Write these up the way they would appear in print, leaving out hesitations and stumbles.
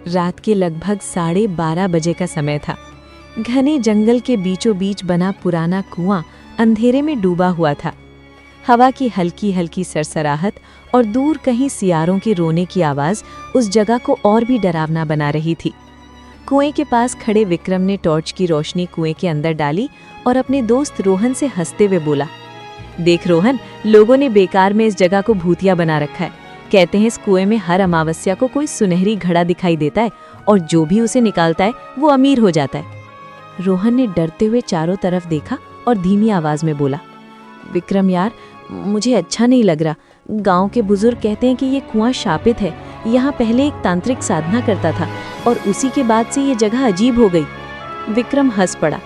रात के लगभग 12:30 बजे का समय था। घने जंगल के बीचों बीच बना पुराना कुआं अंधेरे में डूबा हुआ था। हवा की हल्की हल्की सरसराहट और दूर कहीं सियारों के रोने की आवाज़ उस जगह को और भी डरावना बना रही थी। कुएं के पास खड़े विक्रम ने टॉर्च की रोशनी कुएं के अंदर डाली और अपने दोस्त रोहन से हंसते हुए बोला, देख रोहन, लोगों ने बेकार में इस जगह को भूतिया बना रखा है। कहते हैं इस कुएं में हर अमावस्या को कोई सुनहरी घड़ा दिखाई देता है और जो भी उसे निकालता है वो अमीर हो जाता है। रोहन ने डरते हुए चारों तरफ देखा और धीमी आवाज में बोला, विक्रम यार, मुझे अच्छा नहीं लग रहा। गांव के बुजुर्ग कहते हैं कि ये कुआं शापित है। यहाँ पहले एक तांत्रिक साधना करता था और उसी के बाद से ये जगह अजीब हो गई। विक्रम हंस पड़ा,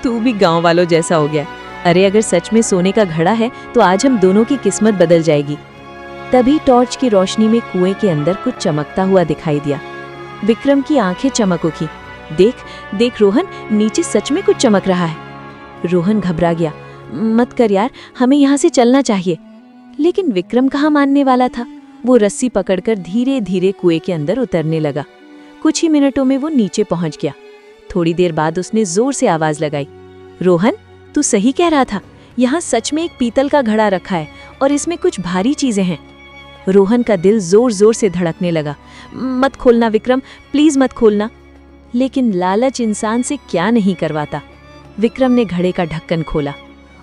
तू भी गांव वालों जैसा हो गया। अरे अगर सच में सोने का घड़ा है तो आज हम दोनों की किस्मत बदल जाएगी। तभी टॉर्च की रोशनी में कुएं के अंदर कुछ चमकता हुआ दिखाई दिया। विक्रम की आंखें चमक उठी। देख देख रोहन, नीचे सच में कुछ चमक रहा है। रोहन घबरा गया, मत कर यार, हमें यहाँ से चलना चाहिए। लेकिन विक्रम कहाँ मानने वाला था। वो रस्सी पकड़कर धीरे धीरे कुएं के अंदर उतरने लगा। कुछ ही मिनटों में वो नीचे पहुंच गया। थोड़ी देर बाद उसने जोर से आवाज लगाई, रोहन, तू सही कह रहा था। यहाँ सच में एक पीतल का घड़ा रखा है और इसमें कुछ भारी चीजें हैं। रोहन का दिल जोर जोर से धड़कने लगा। मत खोलना विक्रम, प्लीज मत खोलना। लेकिन लालच इंसान से क्या नहीं करवाता। विक्रम ने घड़े का ढक्कन खोला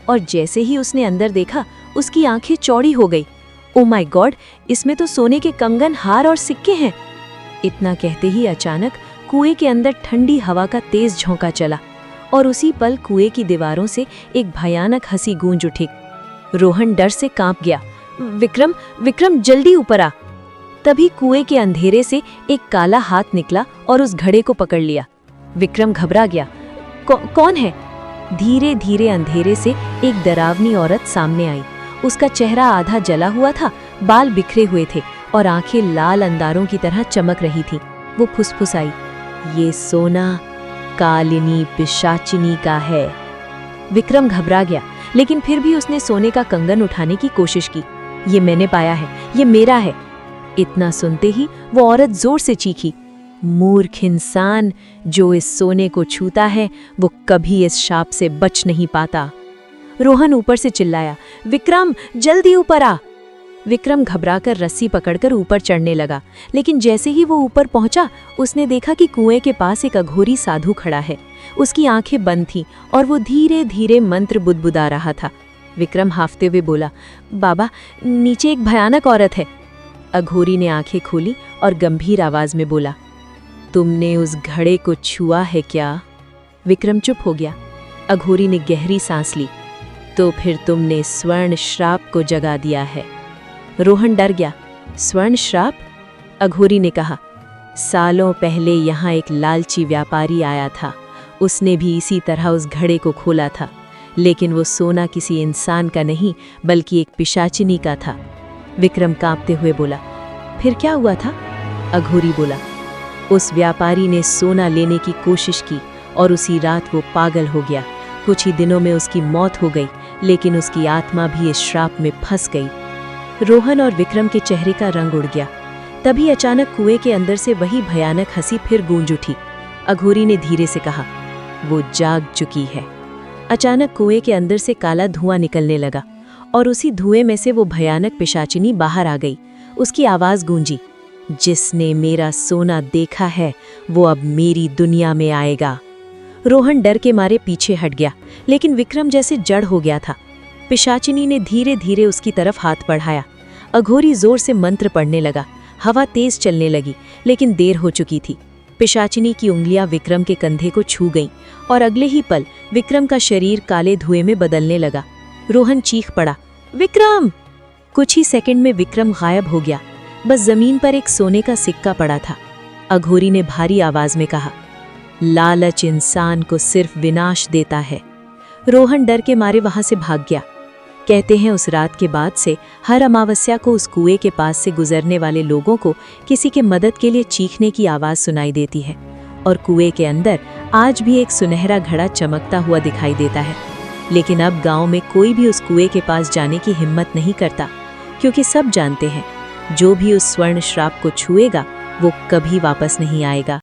और जैसे ही उसने अंदर देखा, उसकी आंखें चौड़ी हो गई। ओ माय गॉड, इसमें तो सोने के कंगन, हार और सिक्के हैं। इतना कहते ही अचानक कुएं के अंदर ठंडी हवा का तेज झोंका चला और उसी पल कुएं की दीवारों से एक भयानक हंसी गूंज उठी। रोहन डर से कांप गया। विक्रम, विक्रम, जल्दी ऊपर आ। तभी कुएं के अंधेरे से एक काला हाथ निकला और उस घड़े को पकड़ लिया। विक्रम घबरा गया। कौन है? धीरे धीरे अंधेरे से एक डरावनी औरत सामने आई। उसका चेहरा आधा जला हुआ था, बाल बिखरे हुए थे और आंखें लाल अंगारों की तरह चमक रही थी। वो फुसफुसाई, ये सोना कालिनी पिशाचिनी का है। विक्रम घबरा गया, लेकिन फिर भी उसने सोने का कंगन उठाने की कोशिश की। ये मैंने पाया है, ये मेरा है। इतना सुनते ही वो औरत जोर से चीखी, मूर्ख इंसान, जो इस सोने को छूता है वो कभी इस शाप से बच नहीं पाता। रोहन ऊपर से चिल्लाया, विक्रम, जल्दी ऊपर आ। विक्रम घबराकर रस्सी पकड़कर ऊपर चढ़ने लगा, लेकिन जैसे ही वो ऊपर पहुंचा, उसने देखा कि कुएं के पास एक अघोरी साधु खड़ा है। उसकी आंखें बंद थीं और वो धीरे धीरे मंत्र बुदबुदा रहा था। विक्रम हाफते हुए बोला, बाबा, नीचे एक भयानक औरत है। अघोरी ने आंखें खोली और गंभीर आवाज में बोला, तुमने उस घड़े को छुआ है क्या? विक्रम चुप हो गया। अघोरी ने गहरी सांस ली, तो फिर तुमने स्वर्ण श्राप को जगा दिया है। रोहन डर गया। स्वर्ण श्राप? अघोरी ने कहा, सालों पहले यहाँ एक लालची व्यापारी आया था। उसने भी इसी तरह उस घड़े को खोला था, लेकिन वो सोना किसी इंसान का नहीं बल्कि एक पिशाचिनी का था। विक्रम कांपते हुए बोला, फिर क्या हुआ था? अघोरी बोला, उस व्यापारी ने सोना लेने की कोशिश की और उसी रात वो पागल हो गया। कुछ ही दिनों में उसकी मौत हो गई, लेकिन उसकी आत्मा भी इस श्राप में फंस गई। रोहन और विक्रम के चेहरे का रंग उड़ गया। तभी अचानक कुएं के अंदर से वही भयानक हंसी फिर गूंज उठी। अघोरी ने धीरे से कहा, वो जाग चुकी है। अचानक कुएं के अंदर से काला धुआं निकलने लगा और उसी धुएं में से वो भयानक पिशाचिनी बाहर आ गई। उसकी आवाज गूंजी, जिसने मेरा सोना देखा है वो अब मेरी दुनिया में आएगा। रोहन डर के मारे पीछे हट गया, लेकिन विक्रम जैसे जड़ हो गया था। पिशाचिनी ने धीरे धीरे उसकी तरफ हाथ बढ़ाया। अघोरी जोर से मंत्र पढ़ने लगा। हवा तेज चलने लगी, लेकिन देर हो चुकी थी। पिशाचिनी की उंगलियां विक्रम के कंधे को छू गईं और अगले ही पल विक्रम का शरीर काले धुएं में बदलने लगा। रोहन चीख पड़ा, विक्रम! कुछ ही सेकंड में विक्रम गायब हो गया। बस जमीन पर एक सोने का सिक्का पड़ा था। अघोरी ने भारी आवाज में कहा, लालच इंसान को सिर्फ विनाश देता है। रोहन डर के मारे वहां से भाग गया। कहते हैं उस रात के बाद से हर अमावस्या को उस कुएं के पास से गुजरने वाले लोगों को किसी के मदद के लिए चीखने की आवाज सुनाई देती है और कुएं के अंदर आज भी एक सुनहरा घड़ा चमकता हुआ दिखाई देता है। लेकिन अब गांव में कोई भी उस कुएं के पास जाने की हिम्मत नहीं करता, क्योंकि सब जानते हैं जो भी उस स्वर्ण श्राप को छुएगा वो कभी वापस नहीं आएगा।